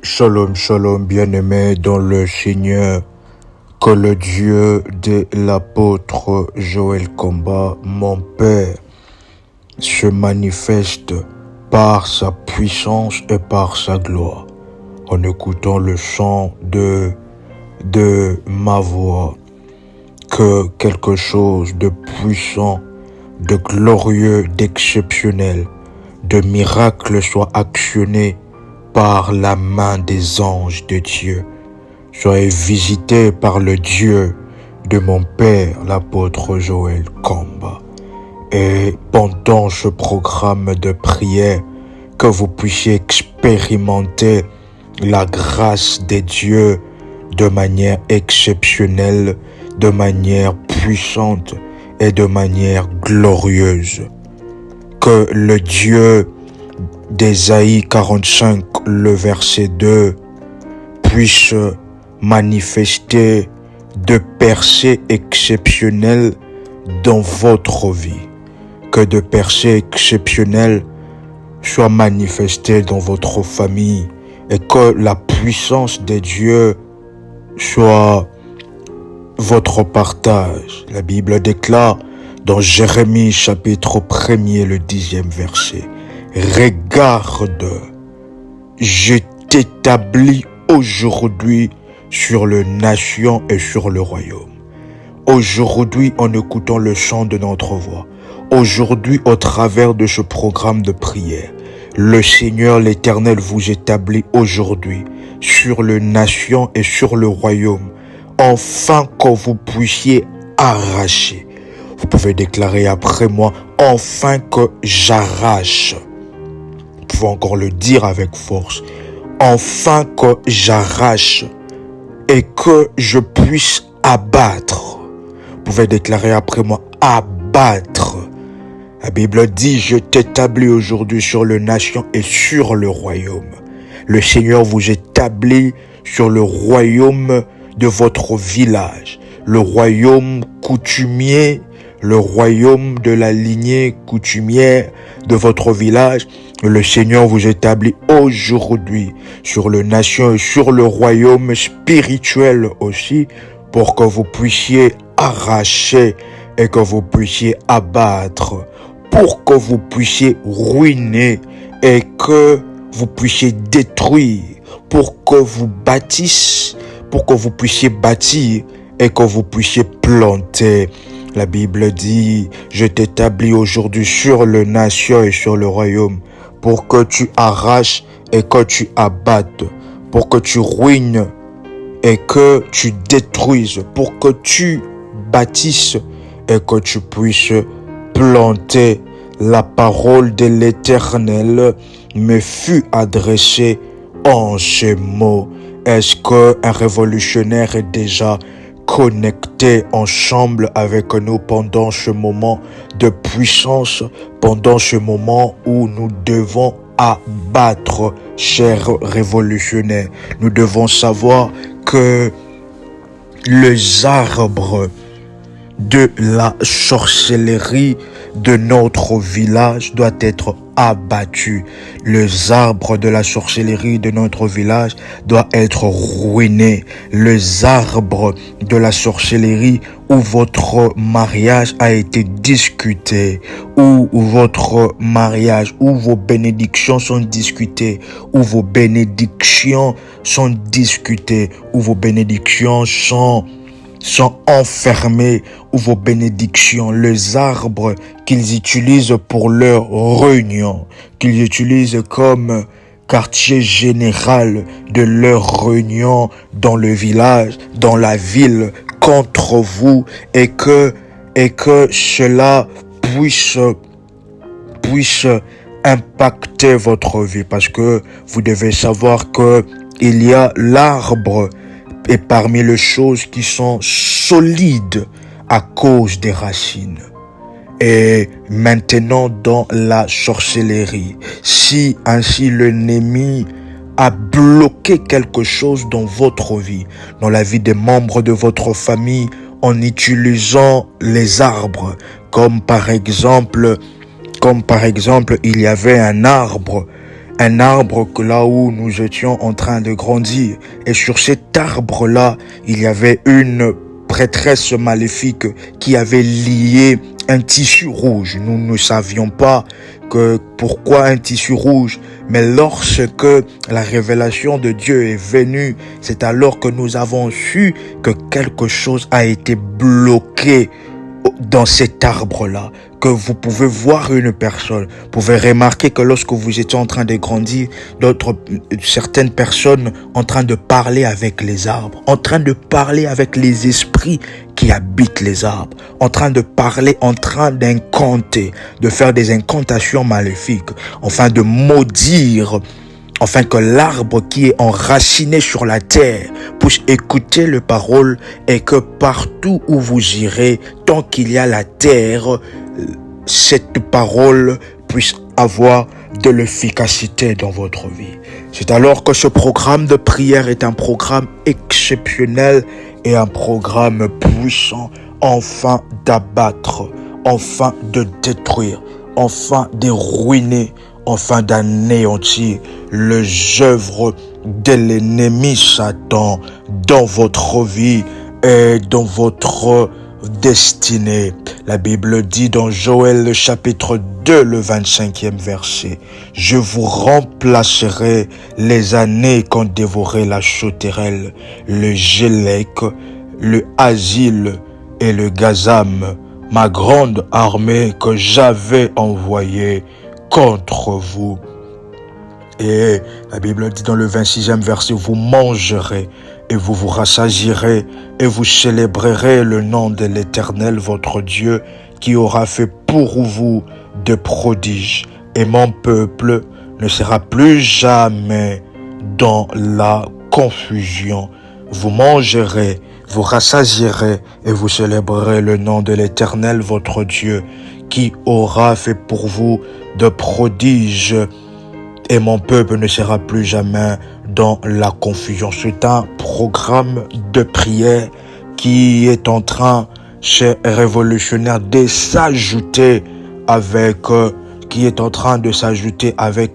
Shalom, shalom, bien-aimés dans le Seigneur, que le Dieu de l'apôtre Joël Komba, mon Père, se manifeste par sa puissance et par sa gloire, en écoutant le chant de ma voix, que quelque chose de puissant, de glorieux, d'exceptionnel, de miracle soit actionné par la main des anges de Dieu. Soyez visité par le Dieu de mon Père, l'apôtre Joël Komba. Et pendant ce programme de prière, que vous puissiez expérimenter la grâce de Dieu de manière exceptionnelle, de manière puissante et de manière glorieuse. Que le Dieu d'Ésaïe 45, le verset 2, puisse manifester de percées exceptionnelles dans votre vie. Que de percées exceptionnelles soient manifestées dans votre famille et que la puissance de Dieu soit votre partage. La Bible déclare dans Jérémie chapitre 1er, le 10e verset. Regarde, je t'établis aujourd'hui sur les nations et sur le royaume. Aujourd'hui, en écoutant le chant de notre voix, aujourd'hui, au travers de ce programme de prière, le Seigneur l'Éternel vous établit aujourd'hui sur les nations et sur le royaume, afin que vous puissiez arracher. Vous pouvez déclarer après moi, afin que j'arrache. Vous pouvez encore le dire avec force. Afin que j'arrache et que je puisse abattre. Vous pouvez déclarer après moi, abattre. La Bible dit, je t'établis aujourd'hui sur les nations et sur le royaume. Le Seigneur vous établit sur le royaume de votre village, le royaume coutumier, le royaume de la lignée coutumière de votre village. Le Seigneur vous établit aujourd'hui sur les nations et sur le royaume spirituel aussi, pour que vous puissiez arracher et que vous puissiez abattre, pour que vous puissiez ruiner et que vous puissiez détruire, pour que vous bâtissez, pour que vous puissiez bâtir et que vous puissiez planter. La Bible dit, je t'établis aujourd'hui sur les nations et sur le royaume, pour que tu arraches et que tu abattes, pour que tu ruines et que tu détruises, pour que tu bâtisses et que tu puisses planter. La parole de l'Éternel me fut adressée en ces mots. Est-ce qu'un révolutionnaire est déjà connecté ensemble avec nous pendant ce moment de puissance, pendant ce moment où nous devons abattre, chers révolutionnaires? Nous devons savoir que les arbres de la sorcellerie de notre village doit être abattu. Les arbres de la sorcellerie de notre village doit être ruiné. Les arbres de la sorcellerie où votre mariage a été discuté, où votre mariage, où vos bénédictions sont discutées, où vos bénédictions sont discutées, où vos bénédictions sont enfermés, où vos bénédictions, les arbres qu'ils utilisent pour leur réunion, qu'ils utilisent comme quartier général de leur réunion dans le village, dans la ville, contre vous, et que cela puisse impacter votre vie, parce que vous devez savoir que il y a l'arbre et parmi les choses qui sont solides à cause des racines. Et maintenant dans la sorcellerie, si ainsi l'ennemi a bloqué quelque chose dans votre vie, dans la vie des membres de votre famille, en utilisant les arbres, comme par exemple, il y avait un arbre un arbre que là où nous étions en train de grandir. Et sur cet arbre-là, il y avait une prêtresse maléfique qui avait lié un tissu rouge. Nous ne savions pas pourquoi un tissu rouge, mais lorsque la révélation de Dieu est venue, c'est alors que nous avons su que quelque chose a été bloqué dans cet arbre-là, que vous pouvez voir une personne. Vous pouvez remarquer que lorsque vous étiez en train de grandir, certaines personnes en train de parler avec les arbres, en train de parler avec les esprits qui habitent les arbres, en train de parler, en train d'incanter, de faire des incantations maléfiques, enfin de maudire, afin que l'arbre qui est enraciné sur la terre puisse écouter les paroles et que partout où vous irez, tant qu'il y a la terre, cette parole puisse avoir de l'efficacité dans votre vie. C'est alors que ce programme de prière est un programme exceptionnel et un programme puissant, enfin d'abattre, enfin de détruire, enfin de ruiner, enfin d'anéantir les œuvres de l'ennemi Satan dans votre vie et dans votre destinée. La Bible dit dans Joël le chapitre 2, le 25e verset, « Je vous remplacerai les années qu'ont dévoré la sauterelle, le gélec, le asile et le gazam, ma grande armée que j'avais envoyée contre vous. » Et la Bible dit dans le 26e verset, « Vous mangerez et vous vous rassasierez et vous célébrerez le nom de l'Éternel votre Dieu qui aura fait pour vous de prodiges. Et mon peuple ne sera plus jamais dans la confusion. Vous mangerez, vous rassasierez et vous célébrerez le nom de l'Éternel votre Dieu qui aura fait pour vous de prodiges. Et mon peuple ne sera plus jamais dans la confusion. » C'est un programme de prière qui est en train, chez Révolutionnaire, de s'ajouter avec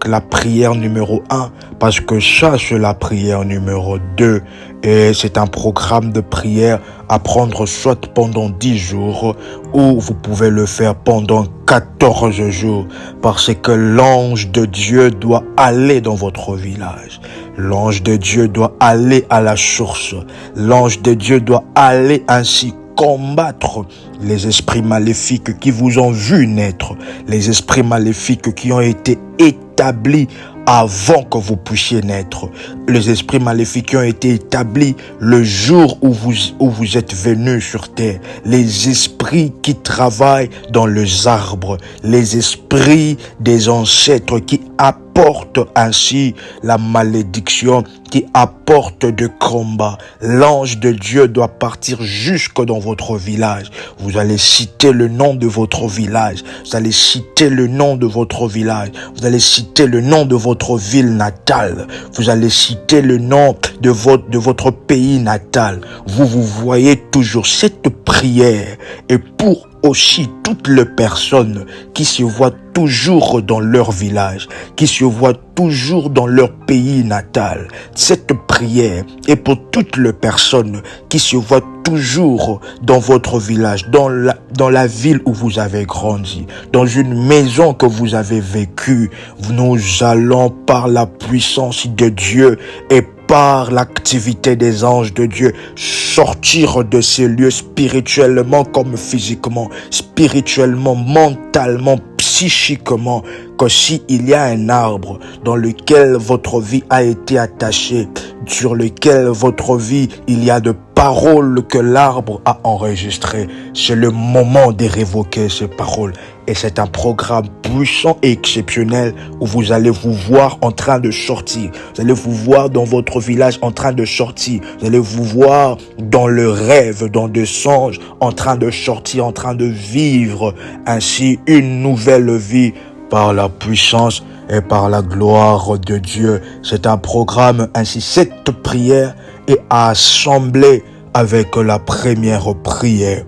la prière numéro 1, parce que ça, c'est la prière numéro 2. Et c'est un programme de prière à prendre soit pendant 10 jours, ou vous pouvez le faire pendant 14 jours, parce que l'ange de Dieu doit aller dans votre village. L'ange de Dieu doit aller à la source. L'ange de Dieu doit aller ainsi combattre les esprits maléfiques qui vous ont vu naître, les esprits maléfiques qui ont été établis avant que vous puissiez naître, les esprits maléfiques qui ont été établis le jour où vous êtes venus sur terre, les esprits qui travaillent dans les arbres, les esprits des ancêtres qui apportent ainsi la malédiction, qui apportent de combat. L'ange de Dieu doit partir jusque dans votre village. Vous allez citer le nom de votre village. Vous allez citer le nom de votre village. Vous allez citer le nom de votre ville natale. Vous allez citer le nom de votre pays natal. Vous voyez toujours cette prière. Et pour aussi toutes les personnes qui se voient toujours dans leur village, qui se voient toujours dans leur pays natal. Cette prière est pour toutes les personnes qui se voient toujours dans votre village, dans la ville où vous avez grandi, dans une maison que vous avez vécue. Nous allons par la puissance de Dieu et par l'activité des anges de Dieu, sortir de ces lieux spirituellement comme physiquement, spirituellement, mentalement, psychiquement, que s'il y a un arbre dans lequel votre vie a été attachée, sur lequel votre vie, il y a de paroles que l'arbre a enregistrées, c'est le moment de révoquer ces paroles. Et c'est un programme puissant et exceptionnel où vous allez vous voir en train de sortir. Vous allez vous voir dans votre village en train de sortir. Vous allez vous voir dans le rêve, dans des songes, en train de sortir, en train de vivre ainsi une nouvelle vie par la puissance et par la gloire de Dieu. C'est un programme, ainsi cette prière est assemblée avec la première prière.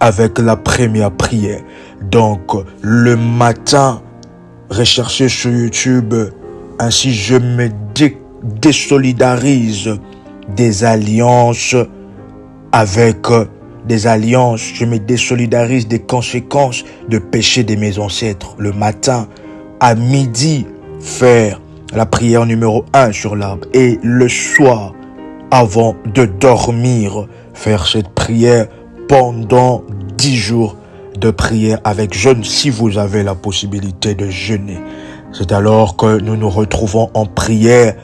Avec la première prière. Donc, le matin, recherchez sur YouTube Ainsi, je me désolidarise des alliances je me désolidarise des conséquences de péché de mes ancêtres. Le matin, à midi, faire la prière numéro 1 sur l'arbre. Et le soir, avant de dormir, faire cette prière pendant 10 jours de prière avec jeûne, si vous avez la possibilité de jeûner. C'est alors que nous nous retrouvons en prière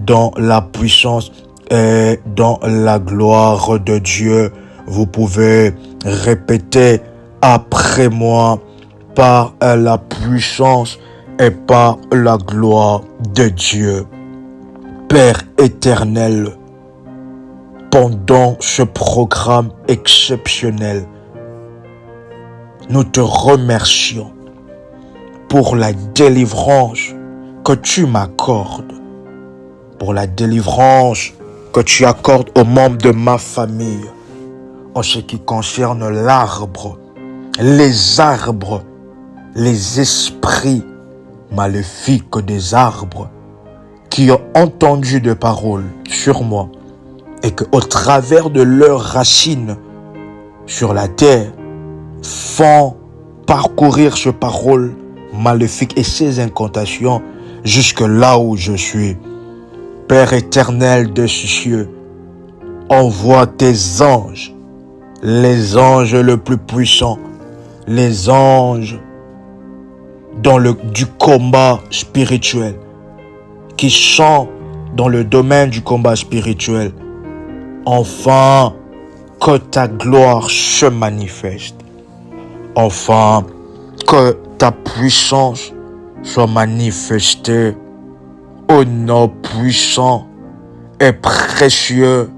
dans la puissance et dans la gloire de Dieu. Vous pouvez répéter après moi par la puissance et par la gloire de Dieu. Père éternel, pendant ce programme exceptionnel, nous te remercions pour la délivrance que tu m'accordes, pour la délivrance que tu accordes aux membres de ma famille en ce qui concerne l'arbre, les arbres, les esprits maléfiques des arbres qui ont entendu des paroles sur moi et que au travers de leurs racines sur la terre font parcourir ces paroles maléfiques et ces incantations jusque là où je suis. Père éternel des cieux, envoie tes anges, les anges le plus puissants, les anges du combat spirituel, qui sont dans le domaine du combat spirituel, enfin que ta gloire se manifeste, enfin que ta puissance soit manifestée au nom puissant et précieux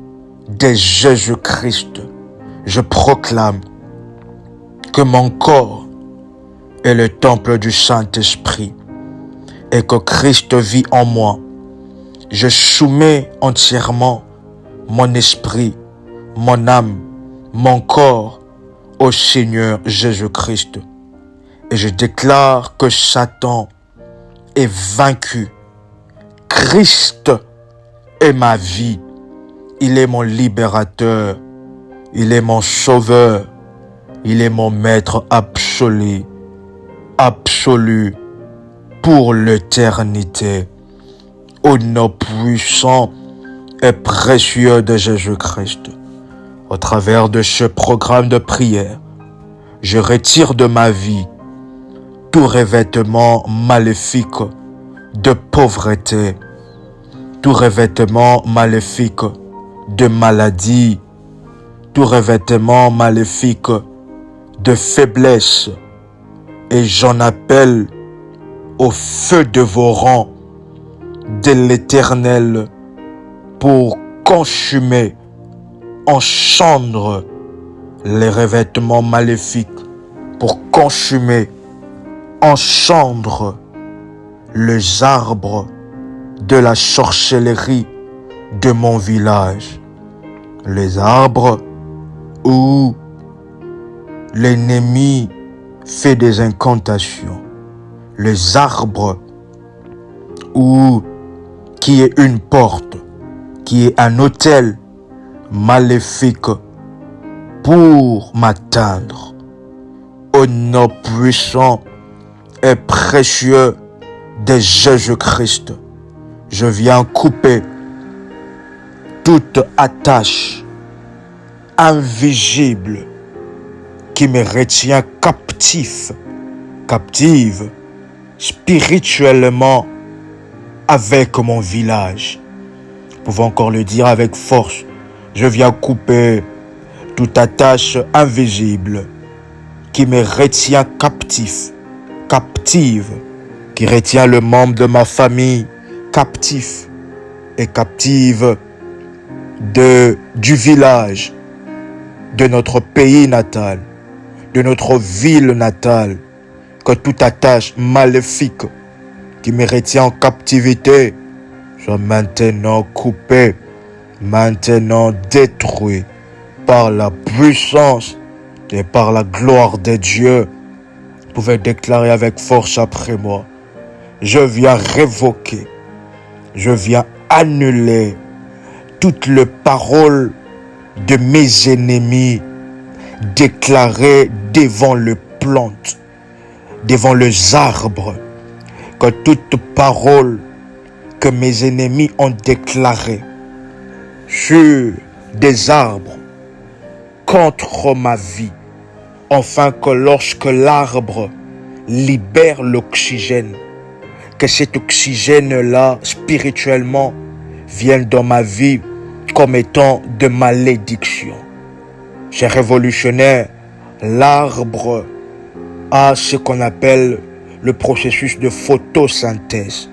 de Jésus-Christ. Je proclame que mon corps est le temple du Saint-Esprit et que Christ vit en moi. Je soumets entièrement mon esprit, mon âme, mon corps au Seigneur Jésus-Christ. Et je déclare que Satan est vaincu. Christ est ma vie. Il est mon libérateur. Il est mon sauveur. Il est mon maître absolu. Absolu pour l'éternité. Au nom puissant et précieux de Jésus-Christ. Au travers de ce programme de prière, je retire de ma vie tout revêtement maléfique de pauvreté, tout revêtement maléfique de maladie, tout revêtement maléfique de faiblesse, et j'en appelle au feu dévorant de l'Éternel pour consumer en cendres les revêtements maléfiques, pour consumer en cendres les arbres de la sorcellerie de mon village, les arbres où l'ennemi fait des incantations, les arbres qui est une porte, qui est un autel maléfique pour m'atteindre. Au nom puissant et précieux de Jésus-Christ, je viens couper toute attache invisible qui me retient captive spirituellement avec mon village. Nous pouvons encore le dire avec force. Je viens couper toute attache invisible qui me retient captive, qui retient le membre de ma famille captif et captive du village, de notre pays natal, de notre ville natale, que toute attache maléfique qui me retient en captivité soit maintenant coupée, maintenant détruite par la puissance et par la gloire de Dieu. Vous pouvez déclarer avec force après moi: je viens révoquer Je viens annuler toutes les paroles de mes ennemis déclarées devant les plantes, devant les arbres. Que toute parole que mes ennemis ont déclarée sur des arbres contre ma vie, afin que lorsque l'arbre libère l'oxygène, que cet oxygène-là, spirituellement, vienne dans ma vie comme étant de malédiction. Chez Révolutionnaire, l'arbre a ce qu'on appelle le processus de photosynthèse.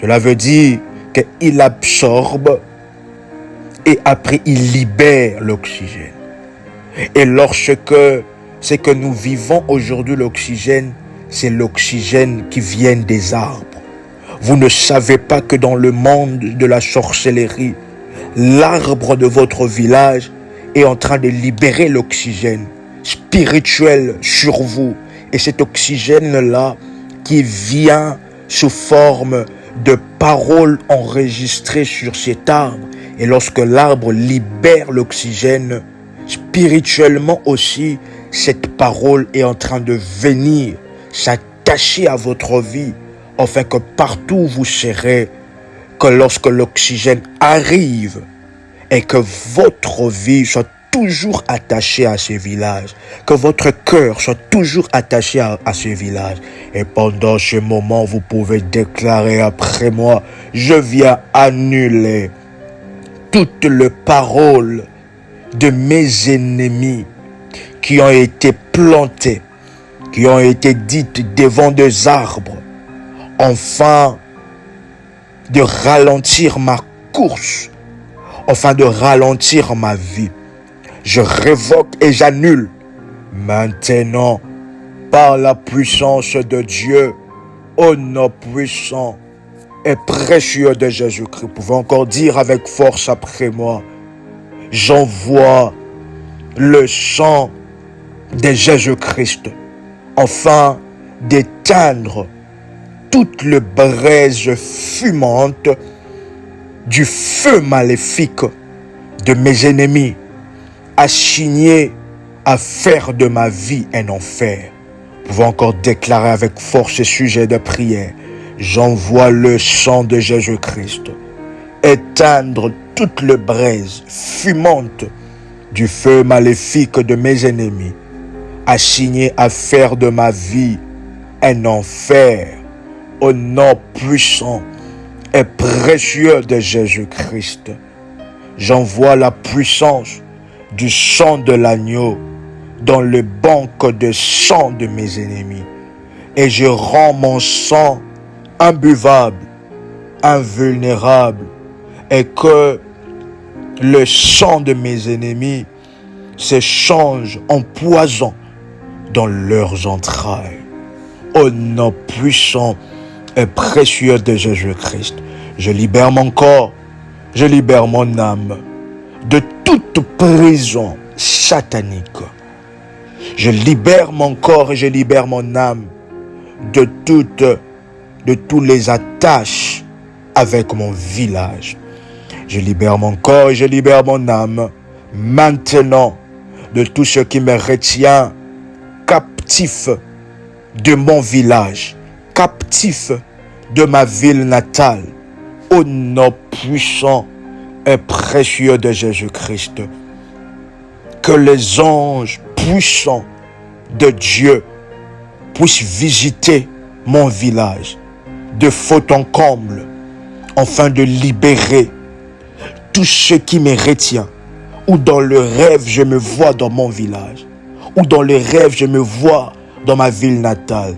Cela veut dire qu'il absorbe et après il libère l'oxygène. Et lorsque c'est que nous vivons aujourd'hui l'oxygène, c'est l'oxygène qui vient des arbres. Vous ne savez pas que dans le monde de la sorcellerie, l'arbre de votre village est en train de libérer l'oxygène spirituel sur vous. Et cet oxygène-là qui vient sous forme de paroles enregistrées sur cet arbre. Et lorsque l'arbre libère l'oxygène, spirituellement aussi, cette parole est en train de venir s'attacher à votre vie, afin que partout où vous serez, que lorsque l'oxygène arrive et que votre vie soit toujours attachée à ce village, que votre cœur soit toujours attaché à ce village. Et pendant ce moment, vous pouvez déclarer après moi, je viens annuler toutes les paroles de mes ennemis qui ont été plantées, qui ont été dites devant des arbres, afin de ralentir ma course, afin de ralentir ma vie. Je révoque et j'annule maintenant par la puissance de Dieu, au nom puissant et précieux de Jésus-Christ. Vous pouvez encore dire avec force après moi, j'envoie le sang de Jésus-Christ afin d'éteindre toutes les braises fumantes du feu maléfique de mes ennemis, assignés à faire de ma vie un enfer. Vous pouvez encore déclarer avec force ce sujet de prière. J'envoie le sang de Jésus-Christ éteindre toutes les braises fumantes du feu maléfique de mes ennemis, assignés à faire de ma vie un enfer, au nom puissant et précieux de Jésus-Christ. J'envoie la puissance du sang de l'agneau dans le banc de sang de mes ennemis. Et je rends mon sang imbuvable, invulnérable, et que le sang de mes ennemis se change en poison dans leurs entrailles. Au nom puissant et précieux de Jésus-Christ, je libère mon corps, je libère mon âme de toute prison satanique. Je libère mon corps et je libère mon âme de tous les attaches avec mon village. Je libère mon corps et je libère mon âme maintenant de tout ce qui me retient captif de mon village, captif de ma ville natale, au nom puissant et précieux de Jésus-Christ. Que les anges puissants de Dieu puissent visiter mon village de faute en comble, afin de libérer tout ce qui me retient, ou dans le rêve je me vois dans mon village, ou dans le rêve je me vois dans ma ville natale,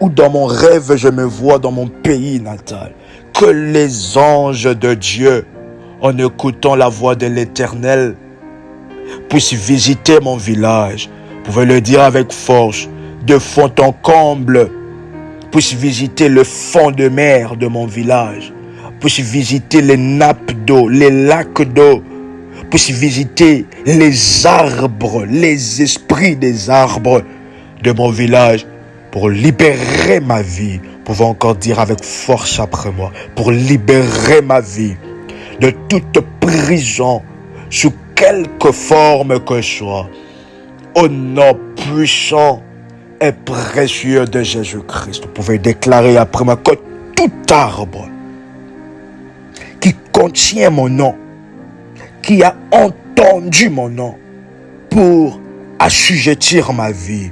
ou dans mon rêve je me vois dans mon pays natal. Que les anges de Dieu, en écoutant la voix de l'Éternel, puissent visiter mon village. Vous pouvez le dire avec force, de fond en comble, puissent visiter le fond de mer de mon village, puissent visiter les nappes d'eau, les lacs d'eau, puissent visiter les arbres, les esprits des arbres de mon village, pour libérer ma vie, pouvez encore dire avec force après moi, pour libérer ma vie de toute prison, sous quelque forme que ce soit, au nom puissant et précieux de Jésus-Christ. Vous pouvez déclarer après moi que tout arbre qui contient mon nom, qui a entendu mon nom pour assujettir ma vie,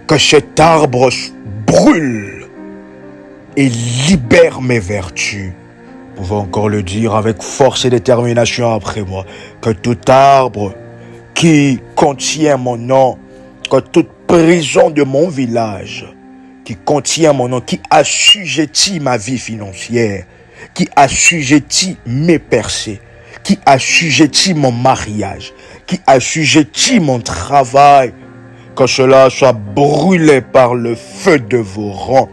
que cet arbre brûle et libère mes vertus. Vous pouvez encore le dire avec force et détermination après moi, que tout arbre qui contient mon nom, que toute prison de mon village qui contient mon nom, qui assujettit ma vie financière, qui assujettit mes percées, qui assujettit mon mariage, qui assujettit mon travail, que cela soit brûlé par le feu de vos rangs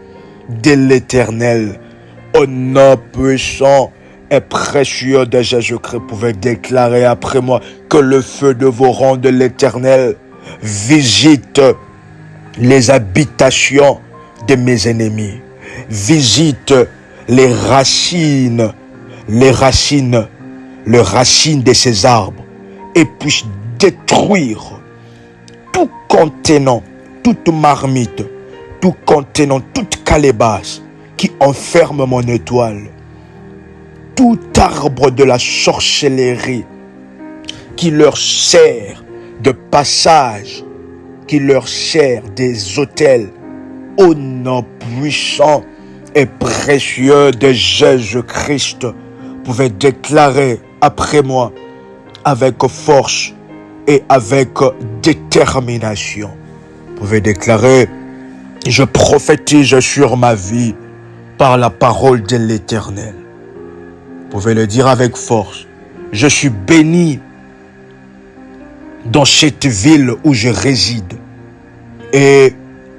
de l'Éternel. Au nom puissant et précieux de Jésus-Christ, vous pouvez déclarer après moi que le feu de vos rangs de l'Éternel visite les habitations de mes ennemis, visite les racines de ces arbres, et puisse détruire tout contenant, toute marmite, tout contenant, toute calebasse qui enferme mon étoile, tout arbre de la sorcellerie qui leur sert de passage, qui leur sert des autels, au nom puissant et précieux de Jésus-Christ. Vous pouvez déclarer après moi avec force et avec détermination. Vous pouvez déclarer: je prophétise sur ma vie par la parole de l'Éternel. Vous pouvez le dire avec force: je suis béni dans cette ville où je réside, et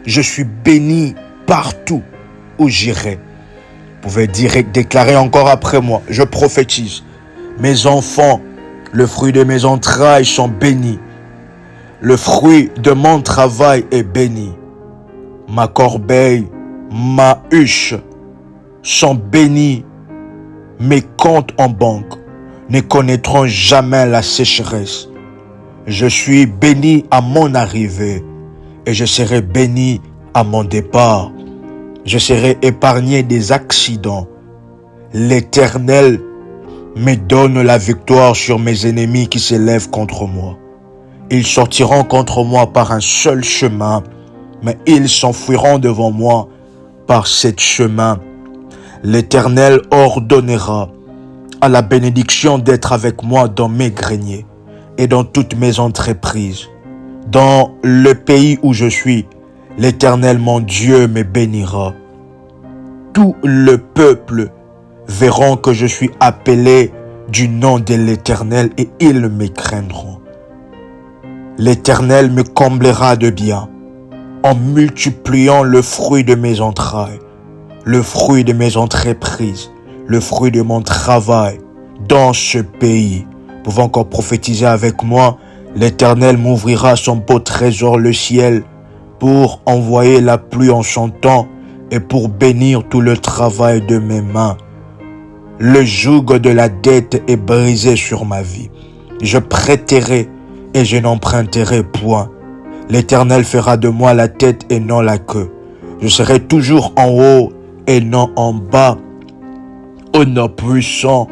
je suis béni partout où j'irai. Vous pouvez déclarer encore après moi: je prophétise, mes enfants, le fruit de mes entrailles sont bénis, le fruit de mon travail est béni, ma corbeille, ma huche sont bénis, mes comptes en banque ne connaîtront jamais la sécheresse. Je suis béni à mon arrivée et je serai béni à mon départ. Je serai épargné des accidents. L'Éternel me donne la victoire sur mes ennemis qui s'élèvent contre moi. Ils sortiront contre moi par un seul chemin, mais ils s'enfuiront devant moi par sept chemins. L'Éternel ordonnera à la bénédiction d'être avec moi dans mes greniers et dans toutes mes entreprises. Dans le pays où je suis, l'Éternel mon Dieu me bénira. Tout le peuple verront que je suis appelé du nom de l'Éternel et ils me craindront. L'Éternel me comblera de bien en multipliant le fruit de mes entrailles, le fruit de mes entreprises, le fruit de mon travail dans ce pays. Vous pouvez encore prophétiser avec moi: l'Éternel m'ouvrira son beau trésor, le ciel, pour envoyer la pluie en son temps et pour bénir tout le travail de mes mains. Le joug de la dette est brisé sur ma vie. Je prêterai et je n'emprunterai point. L'Éternel fera de moi la tête et non la queue. Je serai toujours en haut et non en bas. Au nom puissant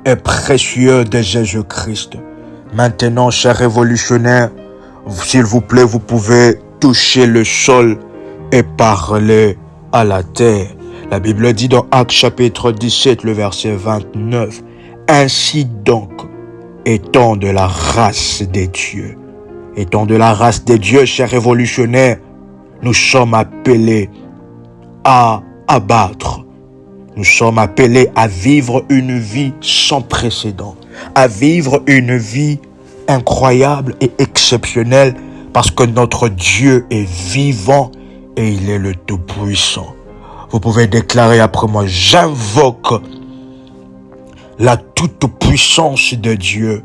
et précieux de Jésus-Christ. Maintenant, chers révolutionnaires, s'il vous plaît, vous pouvez toucher le sol et parler à la terre. La Bible dit dans Actes chapitre 17, le verset 29, « Ainsi donc, étant de la race des dieux, chers révolutionnaires, nous sommes appelés à abattre. Nous sommes appelés à vivre une vie sans précédent, à vivre une vie incroyable et exceptionnelle parce que notre Dieu est vivant et il est le Tout-Puissant. Vous pouvez déclarer après moi: j'invoque la toute-puissance de Dieu.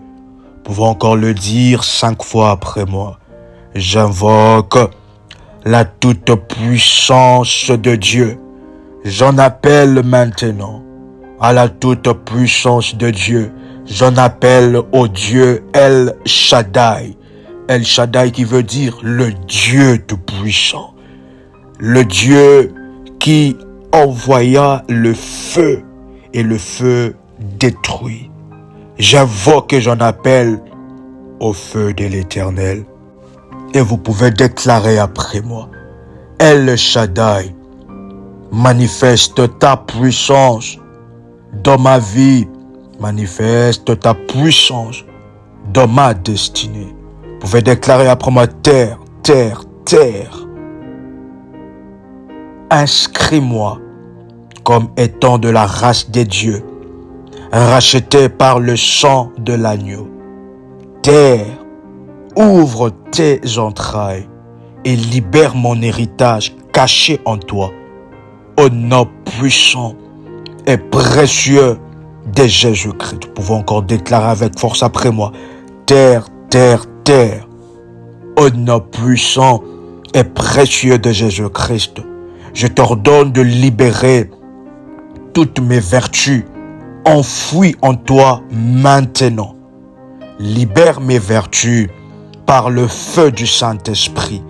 Vous pouvez encore le dire 5 fois après moi: j'invoque la toute-puissance de Dieu. J'en appelle maintenant à la toute-puissance de Dieu. J'en appelle au Dieu El Shaddai. El Shaddai qui veut dire le Dieu tout-puissant. Le Dieu qui envoya le feu et le feu détruit. J'invoque et j'en appelle au feu de l'Éternel. Et vous pouvez déclarer après moi, El Shaddai, manifeste ta puissance dans ma vie, manifeste ta puissance dans ma destinée. Vous pouvez déclarer après moi, terre, terre, terre, inscris-moi comme étant de la race des dieux, racheté par le sang de l'agneau. Terre, ouvre tes entrailles et libère mon héritage caché en toi. Au nom puissant et précieux de Jésus-Christ. Nous pouvons encore déclarer avec force après moi. Terre, terre, terre. Au nom puissant et précieux de Jésus-Christ. Je t'ordonne de libérer toutes mes vertus enfouies en toi maintenant. Libère mes vertus par le feu du Saint-Esprit.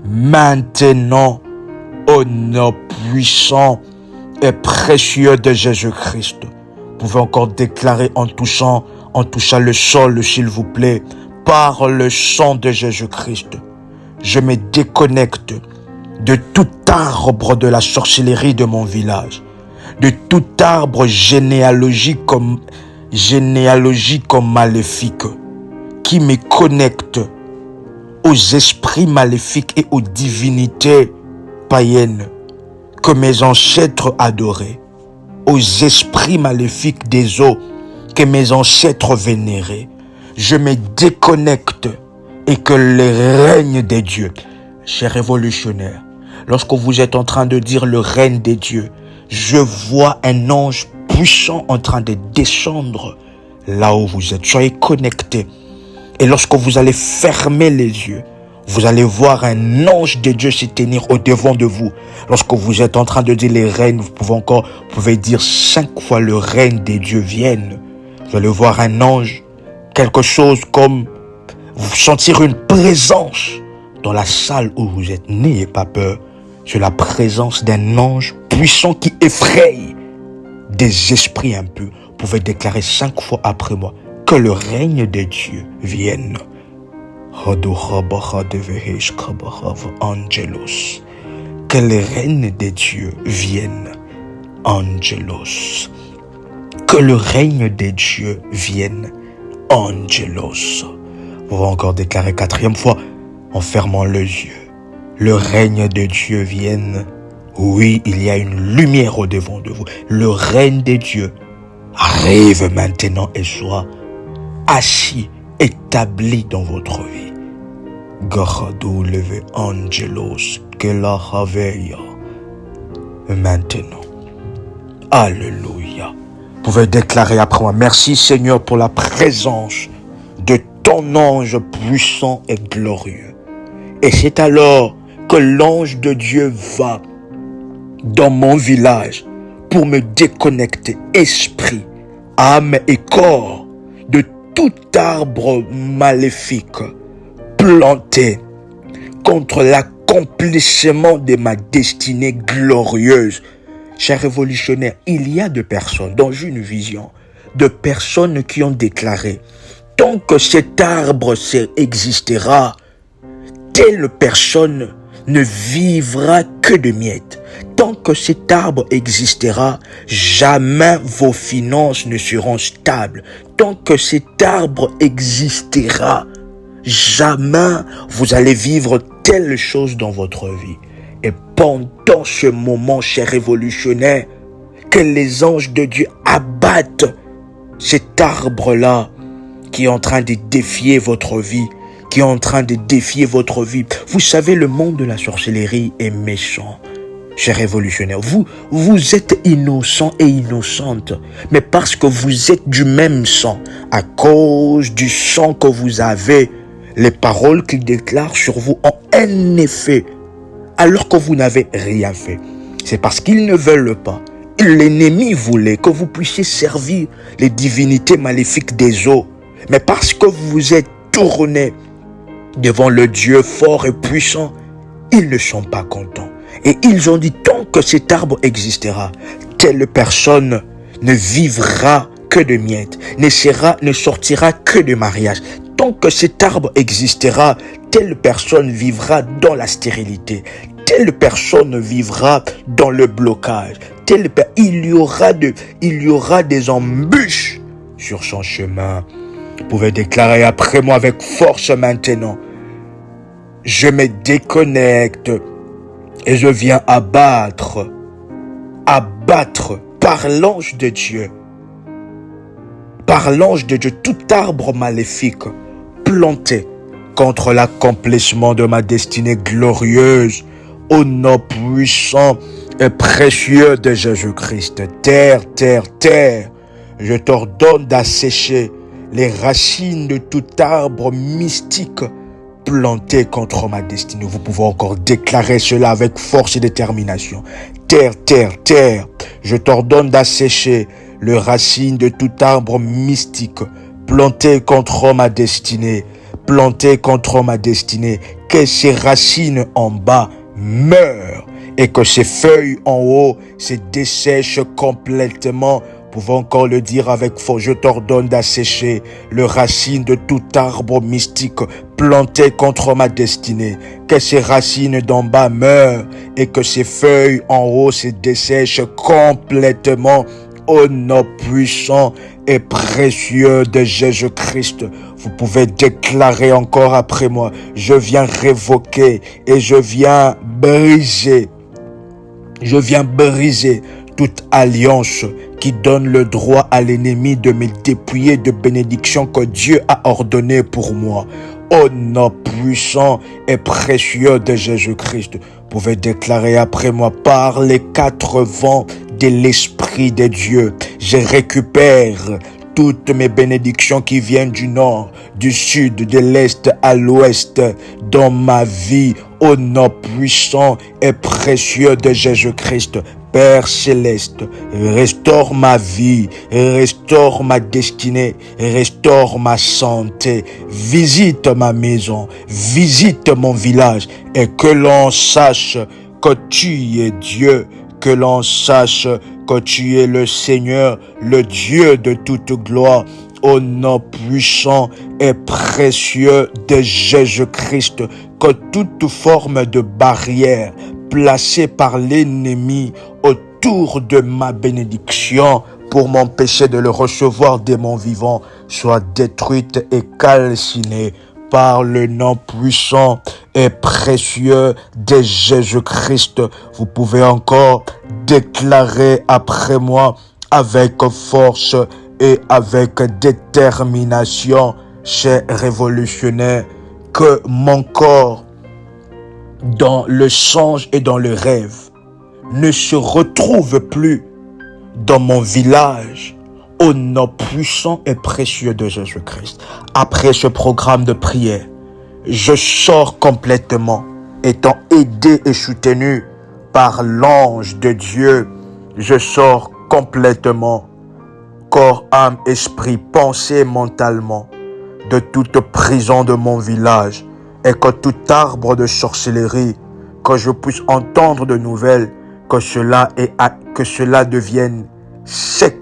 Maintenant, au nom puissant et précieux de Jésus-Christ. Vous pouvez encore déclarer en touchant le sol, s'il vous plaît, par le sang de Jésus-Christ. Je me déconnecte de tout arbre de la sorcellerie de mon village, de tout arbre généalogique comme maléfique, qui me connecte aux esprits maléfiques et aux divinités païennes que mes ancêtres adoraient, aux esprits maléfiques des eaux que mes ancêtres vénéraient. Je me déconnecte et que le règne des dieux, chers révolutionnaires, lorsque vous êtes en train de dire le règne des dieux, je vois un ange puissant en train de descendre là où vous êtes. Soyez connectés. Et lorsque vous allez fermer les yeux, vous allez voir un ange de Dieu se tenir au devant de vous. Lorsque vous êtes en train de dire les règnes, vous pouvez dire 5 fois le règne des dieux vienne. Vous allez voir un ange, quelque chose comme vous sentir une présence dans la salle où vous êtes. N'ayez pas peur. C'est la présence d'un ange puissant qui effraie des esprits impurs. Vous pouvez déclarer 5 fois après moi que le règne de Dieu vienne. Que le règne de Dieu vienne. Angelos. Que le règne de Dieu vienne. Angelos. On va encore déclarer 4e fois en fermant les yeux. Le règne de Dieu vienne. Oui, il y a une lumière au devant de vous. Le règne de Dieu arrive maintenant et soit assis, établi dans votre vie. Garado leve angelos que la raveilla. Maintenant. Alléluia. Vous pouvez déclarer après moi. Merci Seigneur pour la présence de ton ange puissant et glorieux. Et c'est alors que l'ange de Dieu va dans mon village pour me déconnecter esprit, âme et corps de tout arbre maléfique planté contre l'accomplissement de ma destinée glorieuse. Chers révolutionnaires, il y a de personnes dans une vision, de personnes qui ont déclaré tant que cet arbre existera, telle personne ne vivra que de miettes. Tant que cet arbre existera, jamais vos finances ne seront stables. Tant que cet arbre existera, jamais vous allez vivre telle chose dans votre vie. Et pendant ce moment, chers révolutionnaires, que les anges de Dieu abattent cet arbre-là qui est en train de défier votre vie, qui est en train de défier votre vie. Vous savez, le monde de la sorcellerie est méchant. Chers révolutionnaires, vous êtes innocents et innocentes, mais parce que vous êtes du même sang, à cause du sang que vous avez, les paroles qu'il déclare sur vous ont un effet, alors que vous n'avez rien fait. C'est parce qu'ils ne veulent pas. L'ennemi voulait que vous puissiez servir les divinités maléfiques des eaux. Mais parce que vous vous êtes tournés devant le Dieu fort et puissant, ils ne sont pas contents. Et ils ont dit, tant que cet arbre existera, telle personne ne vivra que de miettes, ne sortira que de mariage. Tant que cet arbre existera, telle personne vivra dans la stérilité. Telle personne vivra dans le blocage. Il y aura des embûches sur son chemin. Vous pouvez déclarer après moi avec force maintenant. Je me déconnecte et je viens abattre par l'ange de Dieu, tout arbre maléfique planté contre l'accomplissement de ma destinée glorieuse au nom puissant et précieux de Jésus-Christ. Terre, je t'ordonne d'assécher les racines de tout arbre mystique planté contre ma destinée. Vous pouvez encore déclarer cela avec force et détermination. Terre, je t'ordonne d'assécher les racines de tout arbre mystique planté contre ma destinée. Que ces racines en bas meurent et que ces feuilles en haut se dessèchent complètement. Vous pouvez encore le dire avec force. Je t'ordonne d'assécher les racines de tout arbre mystique planté contre ma destinée. Que ces racines d'en bas meurent et que ces feuilles en haut se dessèchent complètement. Au nom puissant et précieux de Jésus-Christ, vous pouvez déclarer encore après moi. Je viens révoquer et je viens briser toute alliance qui donne le droit à l'ennemi de me dépouiller de bénédictions que Dieu a ordonnées pour moi. Au nom puissant et précieux de Jésus-Christ, vous pouvez déclarer après moi par les quatre vents de l'Esprit de Dieu. Je récupère toutes mes bénédictions qui viennent du nord, du sud, de l'est à l'ouest dans ma vie. Au nom puissant et précieux de Jésus-Christ. Père céleste, restaure ma vie, restaure ma destinée, restaure ma santé, visite ma maison, visite mon village et que l'on sache que tu es Dieu, que l'on sache que tu es le Seigneur, le Dieu de toute gloire. Au nom puissant et précieux de Jésus-Christ, que toute forme de barrière placée par l'ennemi autour de ma bénédiction pour m'empêcher de le recevoir de mon vivant soit détruite et calcinée par le nom puissant et précieux de Jésus-Christ. Vous pouvez encore déclarer après moi avec force et avec détermination, chers révolutionnaires, que mon corps, dans le songe et dans le rêve, ne se retrouve plus dans mon village, au nom puissant et précieux de Jésus-Christ. Après ce programme de prière, je sors complètement, étant aidé et soutenu par l'ange de Dieu. Je sors complètement, corps, âme, esprit, pensée, mentalement, de toute prison de mon village, et que tout arbre de sorcellerie, que je puisse entendre de nouvelles, que cela devienne sec.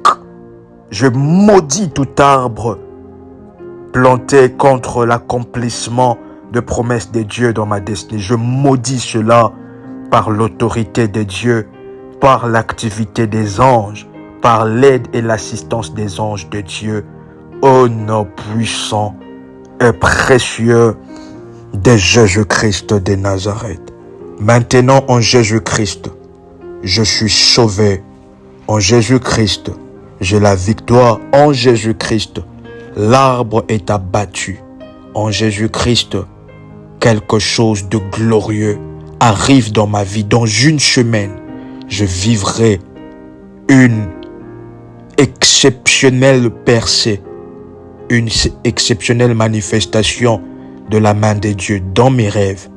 Je maudis tout arbre planté contre l'accomplissement de promesses de Dieu dans ma destinée. Je maudis cela par l'autorité de Dieu, par l'activité des anges, par l'aide et l'assistance des anges de Dieu, au nom puissant et précieux de Jésus-Christ de Nazareth. Maintenant, en Jésus-Christ, je suis sauvé. En Jésus-Christ, j'ai la victoire. En Jésus-Christ, l'arbre est abattu. En Jésus-Christ, quelque chose de glorieux arrive dans ma vie. Dans une semaine, je vivrai une exceptionnelle percée, une exceptionnelle manifestation de la main de Dieu dans mes rêves.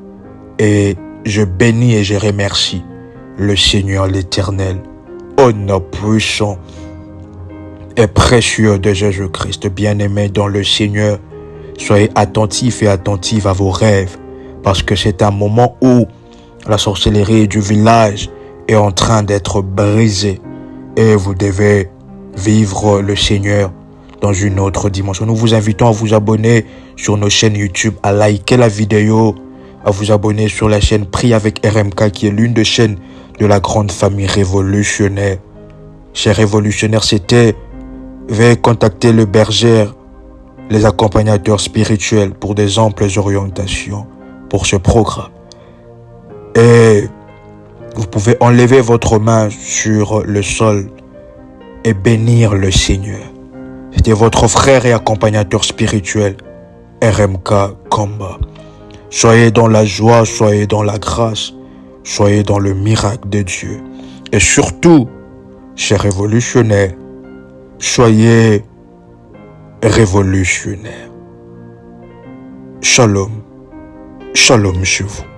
Et je bénis et je remercie le Seigneur l'Éternel. Au nom puissant et précieux de Jésus-Christ, bien-aimés dans le Seigneur, soyez attentifs et attentives à vos rêves, parce que c'est un moment où la sorcellerie du village est en train d'être brisée et vous devez vivre le Seigneur dans une autre dimension. Nous vous invitons à vous abonner sur nos chaînes YouTube, à liker la vidéo, à vous abonner sur la chaîne Prie avec RMK, qui est l'une des chaînes de la grande famille révolutionnaire. Chers révolutionnaires, veuillez contacter le berger, les accompagnateurs spirituels pour des amples orientations pour ce programme. Et vous pouvez enlever votre main sur le sol et bénir le Seigneur. C'était votre frère et accompagnateur spirituel, RMK Komba. Soyez dans la joie, soyez dans la grâce, soyez dans le miracle de Dieu. Et surtout, chers révolutionnaires, soyez révolutionnaires. Shalom, shalom chez vous.